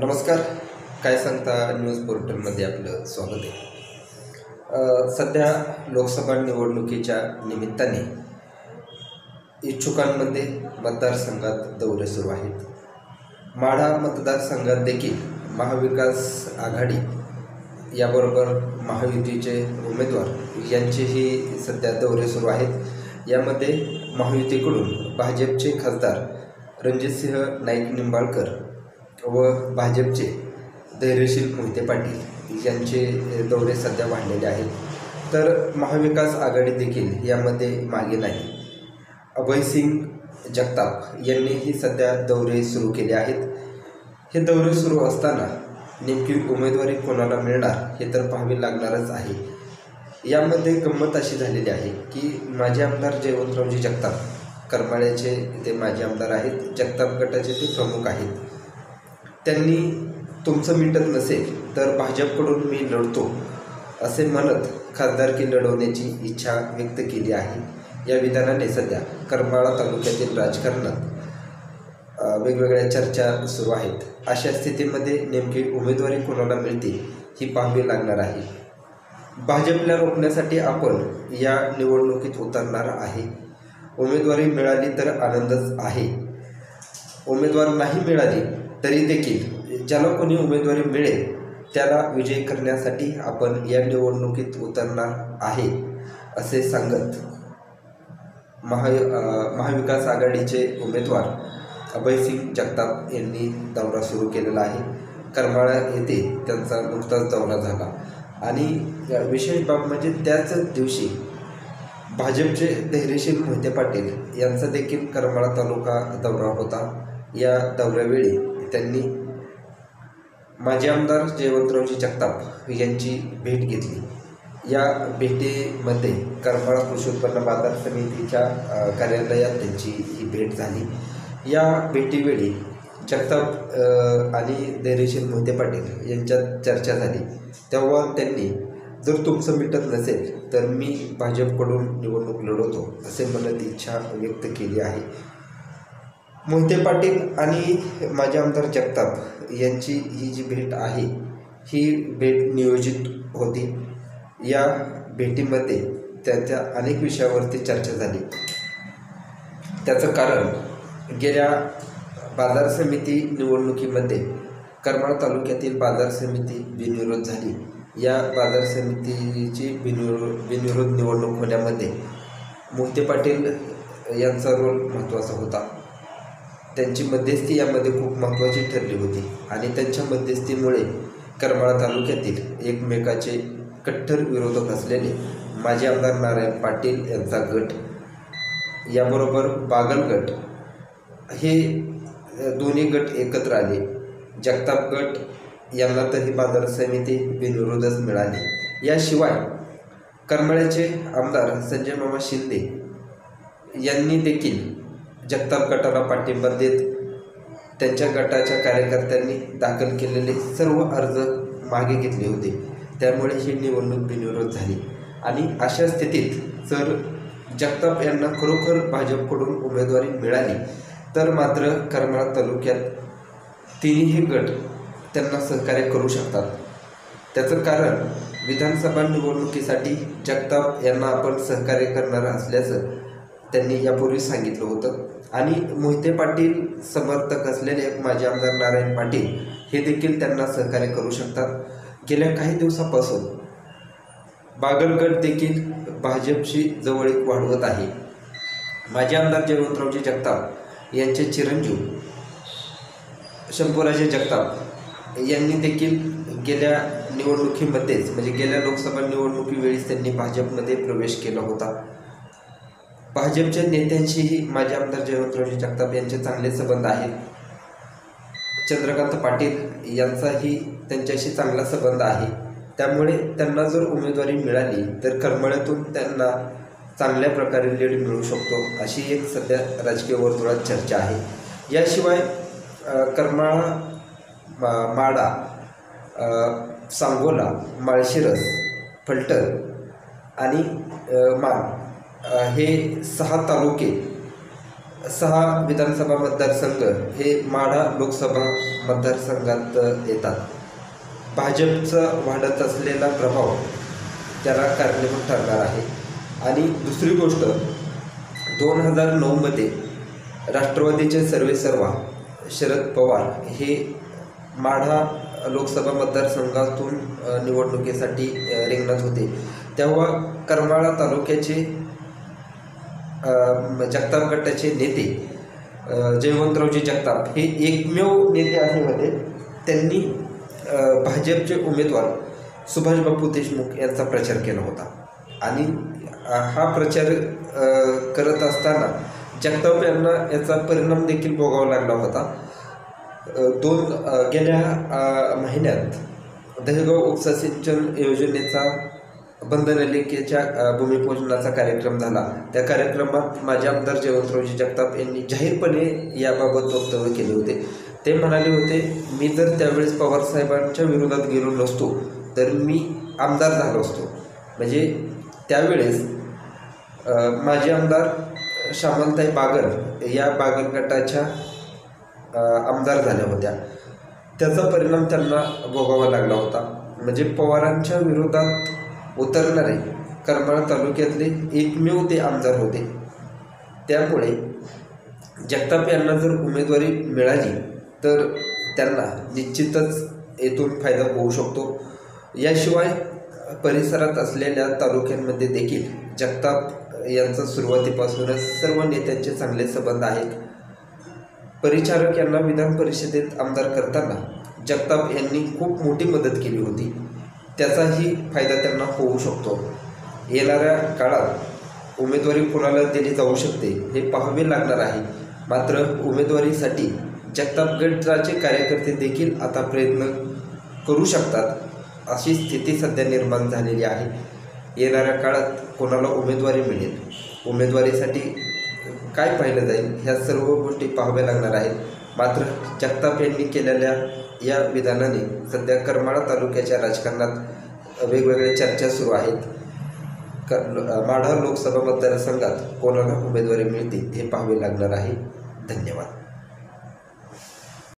नमस्कार. काय सांगता न्यूज पोर्टलमध्ये आपलं स्वागत आहे. सध्या लोकसभा निवडणुकीच्या निमित्ताने इच्छुकांमध्ये मतदारसंघात दौरे सुरू आहेत. माढा मतदारसंघात देखील महाविकास आघाडी याबरोबर महायुतीचे उमेदवार यांचेही सध्या दौरे सुरू आहेत. यामध्ये महायुतीकडून भाजपचे खासदार रणजितसिंह नाईक निंबाळकर व भाजपचे धैर्यशील मोहिते पाटील यांचे दौरे सध्या वाढलेले आहेत. तर महाविकास आघाडी देखील यामध्ये मागे नाही. अभयसिंग जगताप यांनीही सध्या दौरे सुरू केले आहेत. हे दौरे सुरू असताना नेमकी उमेदवारी कोणाला मिळणार हे तर पाहावे लागणारच आहे. यामध्ये गंमत अशी झालेली आहे की माजी आमदार जयवंतरावजी जगताप करमाळ्याचे ते माजी आमदार आहेत. जगताप गटाचे ते प्रमुख आहेत. त्यांनी तुमचं मिटत नसेल तर भाजपकडून मी लढतो असे म्हणत खासदारकी लढवण्याची इच्छा व्यक्त केली आहे. या विधानाने सध्या करमाळा तालुक्यातील राजकारणात वेगवेगळ्या चर्चा सुरू आहेत. अशा स्थितीमध्ये नेमकी उमेदवारी कोणाला मिळते ही पाहावी लागणार आहे. भाजपला रोखण्यासाठी आपण या निवडणुकीत उतरणार आहे. उमेदवारी मिळाली तर आनंदच आहे. उमेदवार नाही मिळाली तरी देखील ज्याला कोणी उमेदवारी मिळेल त्याला विजयी करण्यासाठी आपण या निवडणुकीत उतरणार आहे असे सांगत महाविकास आघाडीचे उमेदवार अभयसिंग जगताप यांनी दौरा सुरू केलेला आहे. करमाळा येथे त्यांचा नुकताच दौरा झाला आणि विशेष बाब म्हणजे त्याच दिवशी भाजपचे धैर्यशील मोहिते पाटील यांचा देखील करमाळा तालुका दौरा होता. या दौऱ्यावेळी त्यांनी माजी आमदार जयवंतरावजी जगताप यांची भेट घेतली. या भेटीमध्ये करमाळा कृषी उत्पन्न बाजार समितीच्या कार्यालयात त्यांची ही भेट झाली. या भेटीवेळी जगताप आणि धैर्यशील मोहिते पाटील यांच्यात चर्चा झाली. तेव्हा त्यांनी जर तुमचं मिटत नसेल तर मी भाजपकडून निवडणूक लढवतो असे म्हणत इच्छा व्यक्त केली आहे. मोहिते पाटील आणि माजी आमदार जगताप यांची ही जी भेट आहे ही भेट नियोजित होती. या भेटीमध्ये त्याच्या अनेक विषयावरती चर्चा झाली. त्याचं कारण गेल्या बाजार समिती निवडणुकीमध्ये करमाळा तालुक्यातील बाजार समिती बिनविरोध झाली. या बाजार समितीची बिनविरोध निवडणूक होण्यामध्ये मोहिते पाटील यांचा रोल महत्त्वाचा होता. त्यांची मध्यस्थी यामध्ये खूप महत्त्वाची ठरली होती आणि त्यांच्या मध्यस्थीमुळे करमाळा तालुक्यातील एकमेकाचे कट्टर विरोधक असलेले माजी आमदार नारायण पाटील यांचा गट याबरोबर बागल गट हे दोन्ही गट एकत्र आले. जगताप गट यांना तर ही बाजार समिती बिनविरोधच मिळाली. याशिवाय करमाळ्याचे आमदार संजय मामा शिंदे यांनी देखील जगताप गटाला पाठिंबा देत त्यांच्या गटाच्या कार्यकर्त्यांनी दाखल केलेले सर्व अर्ज मागे घेतले होते. त्यामुळे ही निवडणूक बिनविरोध झाली आणि अशा स्थितीत जर जगताप यांना खरोखर भाजपकडून उमेदवारी मिळाली तर मात्र करमाळा तालुक्यात तिन्ही गट त्यांना सहकार्य करू शकतात. त्याचं कारण विधानसभा निवडणुकीसाठी जगताप यांना आपण सहकार्य करणार असल्याचं त्यांनी यापूर्वी सांगितलं होतं आणि मोहिते पाटील समर्थक असलेले माजी आमदार नारायण पाटील हे देखील त्यांना सहकार्य करू शकतात. गेल्या काही दिवसापासून बागलगड देखील भाजपशी जवळीक वाढवत आहे. माजी आमदार जयवंतरावजी जगताप यांचे चिरंजीव शंभूराजे जगताप यांनी देखील गेल्या निवडणुकीमध्येच म्हणजे गेल्या लोकसभा निवडणुकीवेळीच त्यांनी भाजपमध्ये प्रवेश केला होता. भाजपच्या नेत्यांशीही माजी आमदार जयवंतरावजी जगताप यांचे चांगले संबंध आहेत. चंद्रकांत पाटील यांचाही त्यांच्याशी चांगला संबंध आहे. त्यामुळे त्यांना जर उमेदवारी मिळाली तर करमाळ्यातून त्यांना चांगल्या प्रकारे लीड मिळू शकतो अशी एक सध्या राजकीय वर्तुळात चर्चा आहे. याशिवाय करमाळा, माढा, सांगोला, माळशिरस, फलटण आणि मान हे 6 तालुके 6 विधानसभा मतदारसंघ हे माढा लोकसभा मतदारसंघात येतात. भाजपचा वाढत असलेला प्रभाव त्याला कारणीभूत ठरणार आहे. आणि दुसरी गोष्ट, 2009मध्ये राष्ट्रवादीचे सर्वेसर्वा शरद पवार हे माढा लोकसभा मतदारसंघातून निवडणुकीसाठी रिंगणात होते. तेव्हा करमाळा तालुक्याचे जगताप गटाचे नेते जयवंतरावजी जगताप हे एकमेव नेते असे होते. त्यांनी भाजपचे उमेदवार सुभाष बापू देशमुख यांचा प्रचार केला होता. आणि हा प्रचार करत असताना जगताप यांना याचा परिणाम देखील भोगावा लागला होता. गेल्या महिन्यात दहेगाव उपसा सिंचन योजनेचा बंधनलिकेच्या भूमिपूजनाचा कार्यक्रम झाला. त्या कार्यक्रमात माजी आमदार जयवंतरावजी जगताप यांनी जाहीरपणे याबाबत वक्तव्य केले होते. ते म्हणाले होते, मी जर त्यावेळेस पवारसाहेबांच्या विरोधात गेलो नसतो तर मी आमदार झालो असतो. म्हणजे त्यावेळेस माजी आमदार श्यामलताई बागर या बागर गटाच्या आमदार झाल्या होत्या. त्याचा परिणाम त्यांना भोगावा लागला होता. म्हणजे पवारांच्या विरोधात उतरणारे करमाळा तालुक्यातले एकमेव ते आमदार होते. त्यामुळे जगताप यांना जर उमेदवारी मिळाली तर त्यांना निश्चितच येथून फायदा होऊ शकतो. याशिवाय परिसरात असलेल्या तालुक्यांमध्ये देखील जगताप यांचा सुरुवातीपासूनच सर्व नेत्यांचे चांगले संबंध आहेत. परिचारक यांना विधान परिषदेत आमदार करताना जगताप यांनी खूप मोठी मदत केली होती. त्याचाही फायदा त्यांना होऊ शकतो. येणाऱ्या काळात उमेदवारी कोणाला दिली जाऊ शकते हे पाहावे लागणार आहे. मात्र उमेदवारीसाठी जगताप गटाचे कार्यकर्ते देखील आता प्रयत्न करू शकतात अशी स्थिती सध्या निर्माण झालेली आहे. येणाऱ्या काळात कोणाला उमेदवारी मिळेल, उमेदवारीसाठी काय पाहिलं जाईल, ह्या सर्व गोष्टी पाहाव्या लागणार आहेत. मात्र जगताप यांनी केलेल्या या विधानाने सध्या करमाळा तालुक्याच्या राजकारणात वेगवेगळ्या चर्चा सुरू आहेत. माढा लोकसभा मतदारसंघात कोणाला उमेदवारी मिळते हे पाहावे लागणार आहे. धन्यवाद.